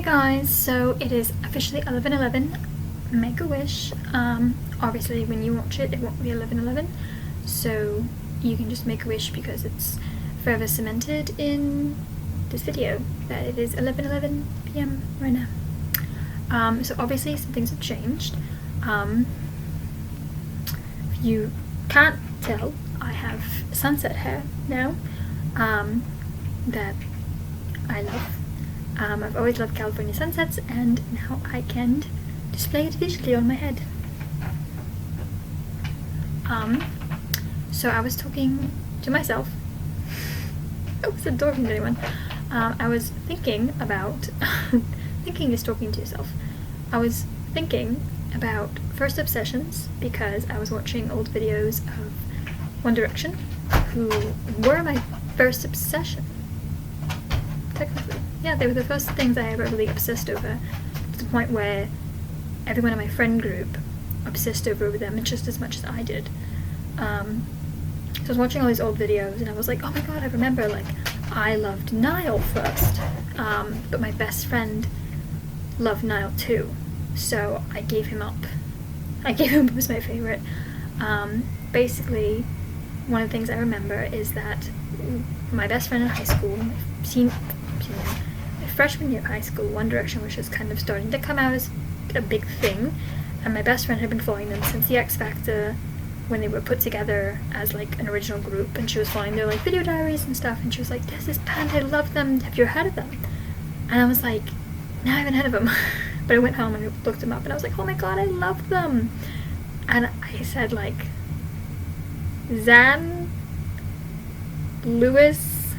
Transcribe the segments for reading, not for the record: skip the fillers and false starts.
Hey guys, so it is officially 11:11. Make a wish. Obviously when you watch it, it won't be 11:11, so you can just make a wish because it's forever cemented in this video that it is 11:11 p.m. right now. So obviously some things have changed. If you can't tell, I have sunset hair now that I love. I've always loved California sunsets, and now I can display it visually on my head. So I was talking to myself. I wasn't talking to anyone. I was thinking about thinking is talking to yourself. I was thinking about first obsessions because I was watching old videos of One Direction, who were my first obsession. Technically. Yeah, they were the first things I ever really obsessed over, to the point where everyone in my friend group obsessed over them just as much as I did. So I was watching all these old videos and I was like, oh my god, I remember, like, I loved Niall first, but my best friend loved Niall too, so I gave him up. I gave him up as my favorite. Basically, one of the things I remember is that my best friend in high school, freshman year of high school, One Direction was just kind of starting to come out as a big thing, and my best friend had been following them since the X Factor, when they were put together as like an original group, and she was following their like video diaries and stuff, and she was like, there's this band, I love them, have you heard of them? And I was like, no, I haven't heard of them. But I went home and I looked them up and I was like, oh my god, I love them. And I said like Zan, Lewis,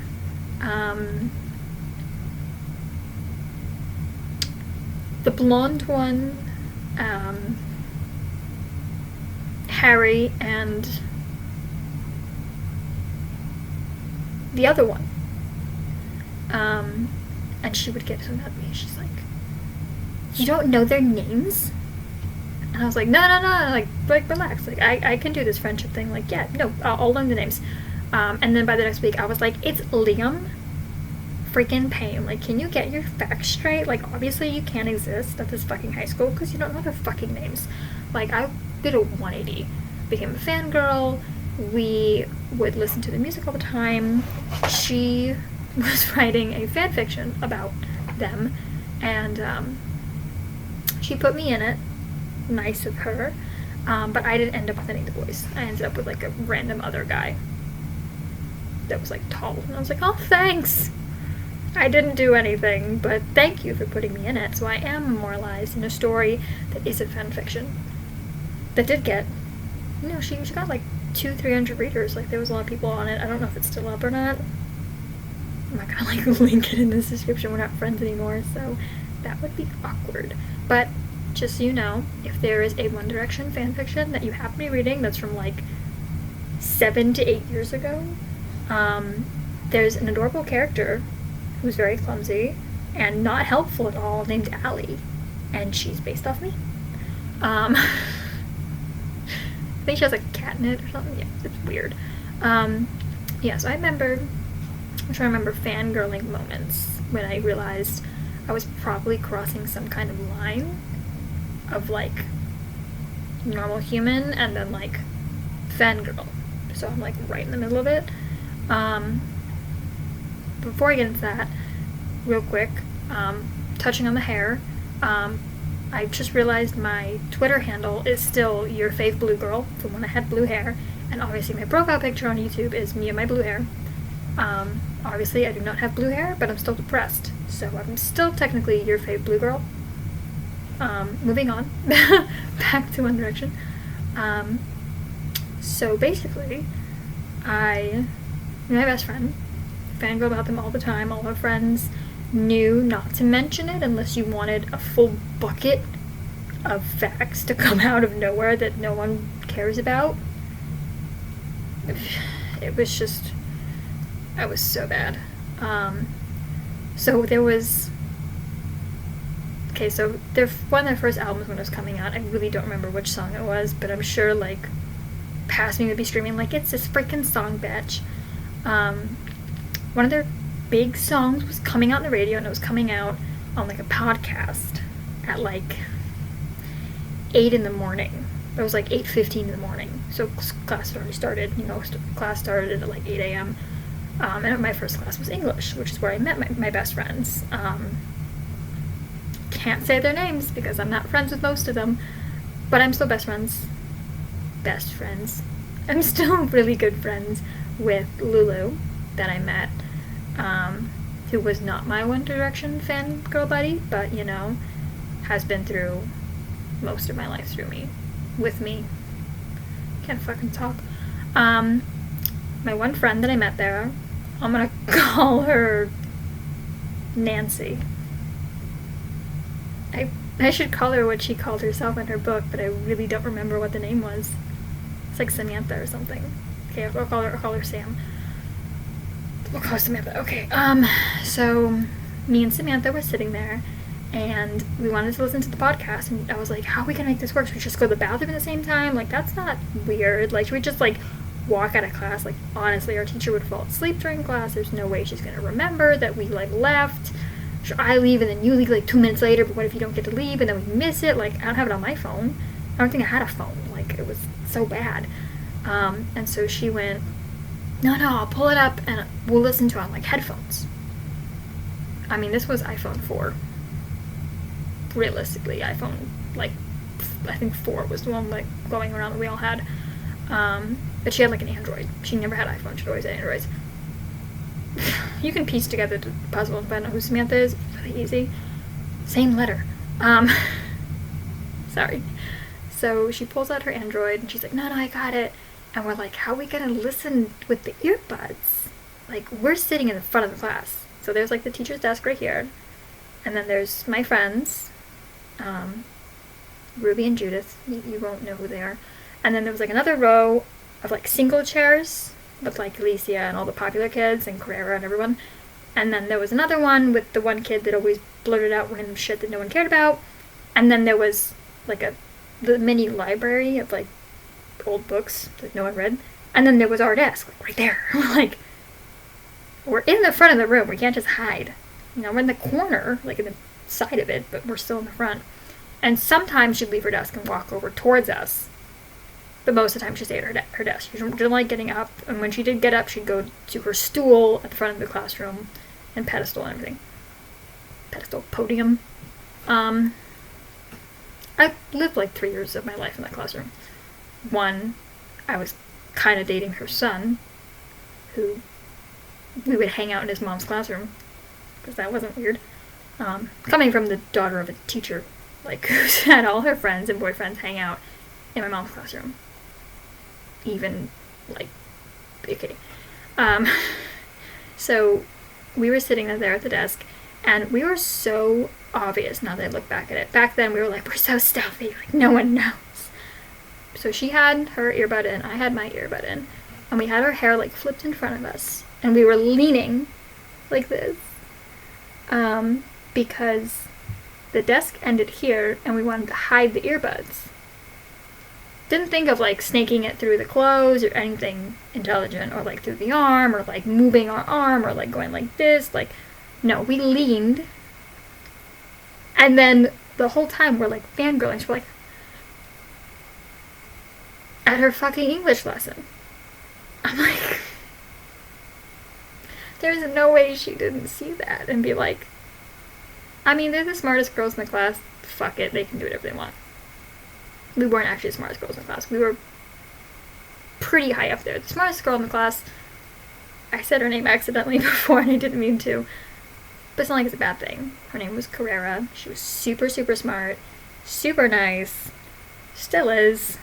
the blonde one, Harry, and the other one. And she would get so mad at me. She's like, you don't know their names? And I was like, no, like relax, like I can do this friendship thing, like, yeah, no, I'll learn the names. And then by the next week I was like, it's Liam freaking Payne, like, can you get your facts straight? Like, obviously you can't exist at this fucking high school because you don't know their fucking names. Like, I did a 180, became a fangirl, we would listen to the music all the time. She was writing a fan fiction about them, and she put me in it. Nice of her. But I didn't end up with any of the boys. I ended up with like a random other guy that was like tall, and I was like, oh, thanks, I didn't do anything, but thank you for putting me in it. So I am memorialized in a story that is a fan fiction that did get, you know, she got like 200-300 readers. Like, there was a lot of people on it. I don't know if it's still up or not. I'm not gonna like link it in this description, we're not friends anymore, so that would be awkward. But just so you know, if there is a One Direction fanfiction that you happen to be reading that's from like 7 to 8 years ago, there's an adorable character who's very clumsy and not helpful at all, named Allie, and she's based off me. I think she has like a cat in it or something. Yeah, it's weird. Yeah, so I'm trying to remember fangirling moments when I realized I was probably crossing some kind of line of like normal human and then like fangirl. So I'm like right in the middle of it. Before I get into that, real quick, touching on the hair, I just realized my Twitter handle is still Your Fave Blue Girl, from when I had blue hair, and obviously my profile picture on YouTube is me and my blue hair. Obviously I do not have blue hair, but I'm still depressed, so I'm still technically Your Fave Blue Girl. Moving on, back to One Direction. So basically, my best friend, fangirl about them all the time. All our friends knew not to mention it unless you wanted a full bucket of facts to come out of nowhere that no one cares about. It was just, I was so bad. So there was, okay, so one of their first albums when it was coming out, I really don't remember which song it was, but I'm sure like past me would be screaming like, it's this freaking song, bitch. One of their big songs was coming out on the radio, and it was coming out on like a podcast at like 8 in the morning. It was like 8:15 in the morning. So class already started, class started at like 8 a.m. And my first class was English, which is where I met my best friends. Can't say their names because I'm not friends with most of them, but I'm still best friends. Best friends. I'm still really good friends with Lulu that I met, who was not my One Direction fangirl buddy, but, has been through most of my life with me. Can't fucking talk. My one friend that I met there, I'm gonna call her Nancy. I should call her what she called herself in her book, but I really don't remember what the name was. It's like Samantha or something. Okay, I'll call her Sam. We'll call her Samantha. Okay, so me and Samantha were sitting there, and we wanted to listen to the podcast, and I was like, how are we gonna make this work? Should we just go to the bathroom at the same time? Like, that's not weird. Like, should we just, like, walk out of class? Like, honestly, our teacher would fall asleep during class. There's no way she's gonna remember that we, like, left. Should I leave and then you leave, like, 2 minutes later, but what if you don't get to leave and then we miss it? Like, I don't have it on my phone. I don't think I had a phone. Like, it was so bad. And so she went, no, I'll pull it up and we'll listen to it on, like, headphones. I mean, this was iPhone 4. Realistically, iPhone, like, I think 4 was the one, like, going around that we all had. But she had, like, an Android. She never had iPhone. She always had Androids. You can piece together the puzzle and find out who Samantha is. Really easy. Same letter. Sorry. So she pulls out her Android and she's like, no, I got it. And we're like, how are we gonna listen with the earbuds? Like, we're sitting in the front of the class. So there's, like, the teacher's desk right here. And then there's my friends, Ruby and Judith. You won't know who they are. And then there was, like, another row of, like, single chairs with, like, Alicia and all the popular kids and Carrera and everyone. And then there was another one with the one kid that always blurted out random shit that no one cared about. And then there was, like, the mini library of, like, old books that no one read. And then there was our desk, like, right there. Like, we're in the front of the room. We can't just hide. We're in the corner, like, in the side of it, but we're still in the front. And sometimes she'd leave her desk and walk over towards us. But most of the time she'd stay at her desk. She didn't like getting up. And when she did get up, she'd go to her stool at the front of the classroom and pedestal and everything. Pedestal, podium. I lived like 3 years of my life in that classroom. One, I was kind of dating her son, who we would hang out in his mom's classroom, because that wasn't weird. Coming from the daughter of a teacher, like, who had all her friends and boyfriends hang out in my mom's classroom. Even, like, okay. So we were sitting there at the desk, and we were so obvious now that I look back at it. Back then, we were like, we're so stealthy, like, no one knows. So she had her earbud in, I had my earbud in, and we had our hair, like, flipped in front of us, and we were leaning like this, because the desk ended here, and we wanted to hide the earbuds. Didn't think of, like, snaking it through the clothes or anything intelligent, or, like, through the arm, or, like, moving our arm, or, like, going like this. Like, no, we leaned, and then the whole time we're, like, fangirling. We're, like, at her fucking English lesson. I'm like, there's no way she didn't see that and be like, I mean, they're the smartest girls in the class. Fuck it, they can do whatever they want. We weren't actually the smartest girls in the class. We were pretty high up there. The smartest girl in the class, I said her name accidentally before and I didn't mean to, but it's not like it's a bad thing. Her name was Carrera. She was super, super smart, super nice, still is,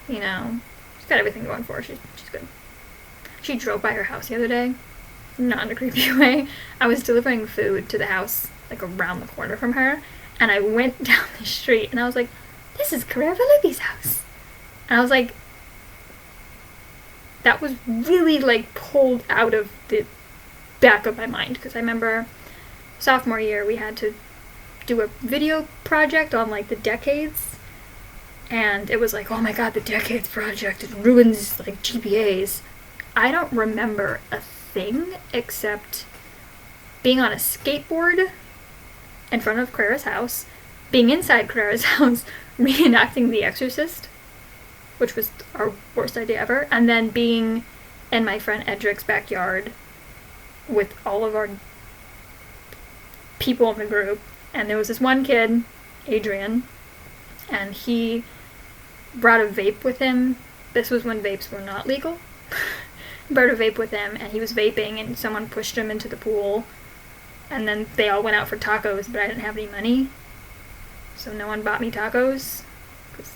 she's got everything going for her. She's good. She drove by her house the other day, not in a creepy way. I was delivering food to the house, like, around the corner from her, and I went down the street, and I was like, this is Carrera Libby's house. And I was like, that was really, like, pulled out of the back of my mind, because I remember sophomore year we had to do a video project on, like, the decades, and it was like, oh my god, the decades project, it ruins, like, GPAs. I don't remember a thing except being on a skateboard in front of Clara's house, being inside Clara's house, reenacting The Exorcist, which was our worst idea ever, and then being in my friend Edric's backyard with all of our people in the group. And there was this one kid, Adrian, and he brought a vape with him. This was when vapes were not legal. He brought a vape with him, and he was vaping, and someone pushed him into the pool. And then they all went out for tacos, but I didn't have any money. So no one bought me tacos. Because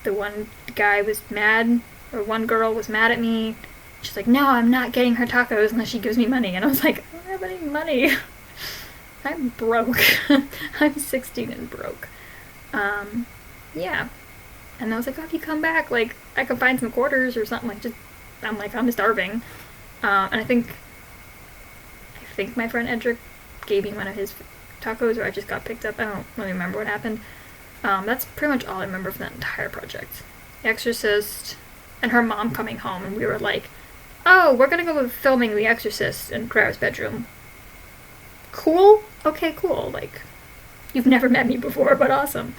the one guy was mad, or one girl was mad at me. She's like, no, I'm not getting her tacos unless she gives me money. And I was like, I don't have any money. I'm broke. I'm 16 and broke. Yeah. And I was like, oh, if you come back, like, I could find some quarters or something. I'm starving. And I think my friend Edric gave me one of his tacos, or I just got picked up. I don't really remember what happened. That's pretty much all I remember from that entire project. The Exorcist, and her mom coming home, and we were like, oh, we're gonna go filming The Exorcist in Clara's bedroom. Cool? Okay, cool. Like, you've never met me before, but awesome.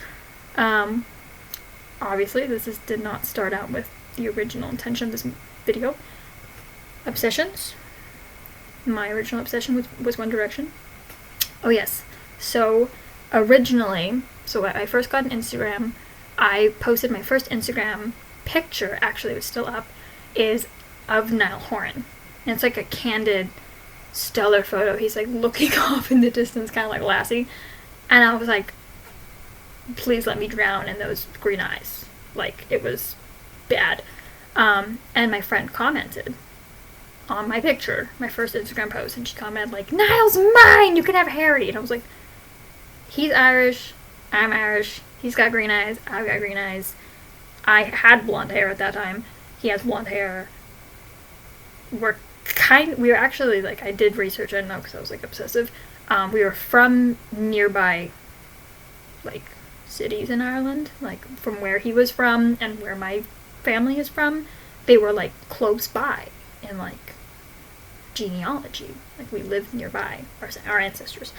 Obviously, this did not start out with the original intention of this video. Obsessions. My original obsession was One Direction. Oh yes. So, originally, when I first got an Instagram, I posted my first Instagram picture, actually it was still up, is of Niall Horan. And it's like a candid, stellar photo. He's like looking off in the distance, kind of like Lassie. And I was like, please let me drown in those green eyes. Like, it was bad. And my friend commented on my picture, my first Instagram post, and she commented like, Niall's mine! You can have Harry! And I was like, he's Irish, I'm Irish, he's got green eyes, I've got green eyes. I had blonde hair at that time. He has blonde hair. We were actually, like, I did research, I don't know, because I was, like, obsessive. We were from nearby, like, cities in Ireland, like, from where he was from and where my family is from. They were, like, close by in, like, genealogy. Like, we lived nearby, our ancestors.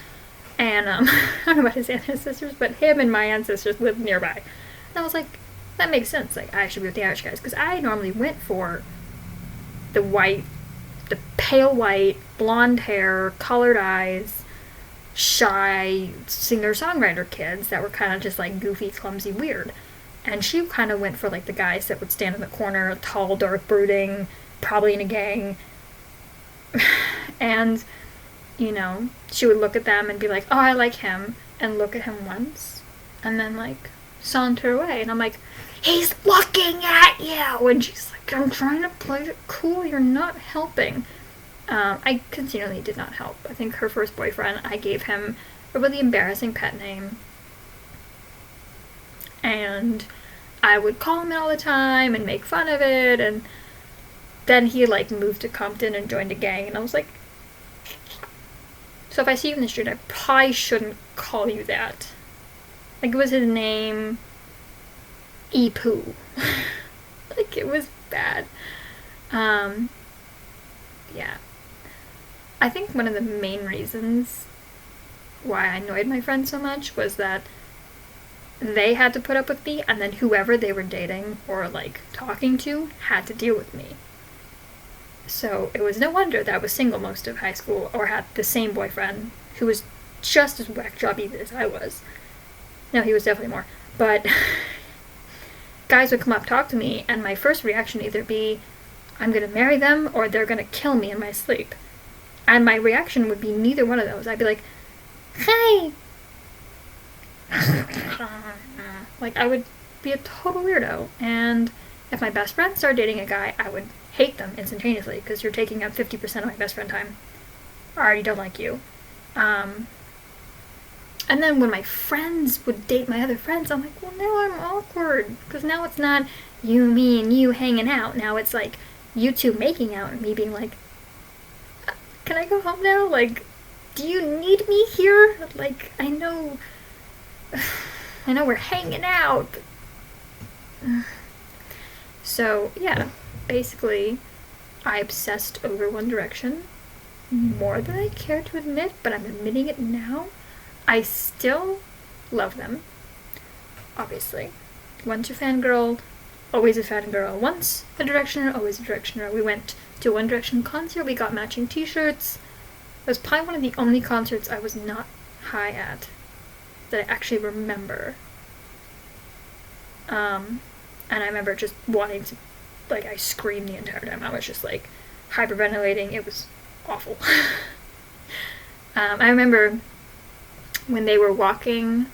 And, I don't know about his ancestors, but him and my ancestors lived nearby. And I was like, that makes sense. Like, I should be with the Irish guys, because I normally went for the pale white, blonde hair, colored eyes, shy singer-songwriter kids that were kind of just, like, goofy, clumsy, weird. And she kind of went for, like, the guys that would stand in the corner, tall, dark, brooding, probably in a gang. And, you know, she would look at them and be like, oh, I like him, and look at him once, and then, like, saunter away. And I'm like, he's looking at you! And she's like, I'm trying to play it cool, you're not helping. I continually did not help. I think her first boyfriend, I gave him a really embarrassing pet name. And I would call him it all the time and make fun of it, and then he, like, moved to Compton and joined a gang, and I was like, so if I see you in the street, I probably shouldn't call you that. Like, it was his name, E-Poo. Like, it was bad. Yeah. I think one of the main reasons why I annoyed my friends so much was that they had to put up with me, and then whoever they were dating or, like, talking to had to deal with me. So it was no wonder that I was single most of high school, or had the same boyfriend who was just as whack jobby as I was. No, he was definitely more. But guys would come up, talk to me, and my first reaction would either be, I'm gonna marry them, or they're gonna kill me in my sleep. And my reaction would be neither one of those. I'd be like, hi! Like, I would be a total weirdo. And if my best friend started dating a guy, I would hate them instantaneously, because you're taking up 50% of my best friend time. I already don't like you. And then when my friends would date my other friends, I'm like, well, now I'm awkward, because now it's not you, me, and you hanging out. Now it's like you two making out, and me being like, can I go home now? Like, do you need me here? Like, I know we're hanging out. So, yeah, basically, I obsessed over One Direction. more than I care to admit, but I'm admitting it now. I still love them, obviously. Once a fangirl, always a fangirl. Once a Directioner, always a Directioner. We went to a One Direction concert, we got matching t-shirts. It was probably one of the only concerts I was not high at that I actually remember. And I remember just wanting to, like, I screamed the entire time. I was just, like, hyperventilating. It was awful. I remember when they were walking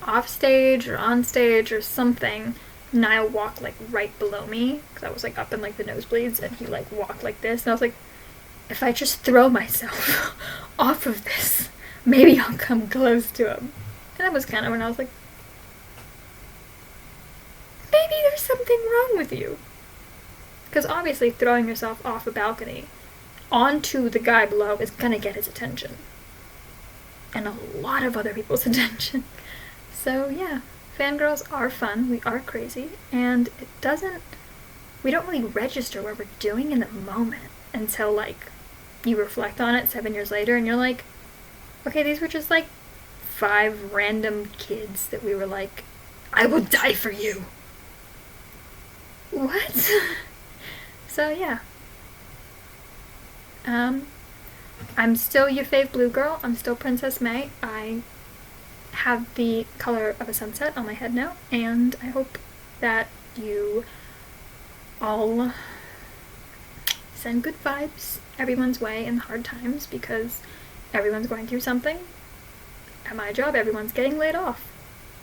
off stage or on stage or something, Niall walked, like, right below me, because I was, like, up in, like, the nosebleeds, and he, like, walked like this, and I was like, if I just throw myself off of this, maybe I'll come close to him. And that was kind of when I was like, maybe there's something wrong with you. Because obviously throwing yourself off a balcony onto the guy below is gonna get his attention. And a lot of other people's attention. So yeah, fangirls are fun, we are crazy, and we don't really register what we're doing in the moment until, like, you reflect on it 7 years later and you're like, okay, these were just, like, 5 random kids that we were like, I will die for you. What? So yeah. I'm still your fave blue girl. I'm still Princess May. I have the color of a sunset on my head now, and I hope that you all send good vibes everyone's way in hard times, because everyone's going through something. At my job, everyone's getting laid off,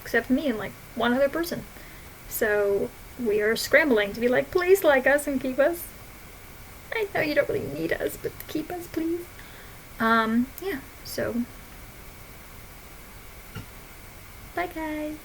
except me and, like, one other person. So we are scrambling to be like, please like us and keep us. I know you don't really need us, but keep us, please. Yeah, so bye guys.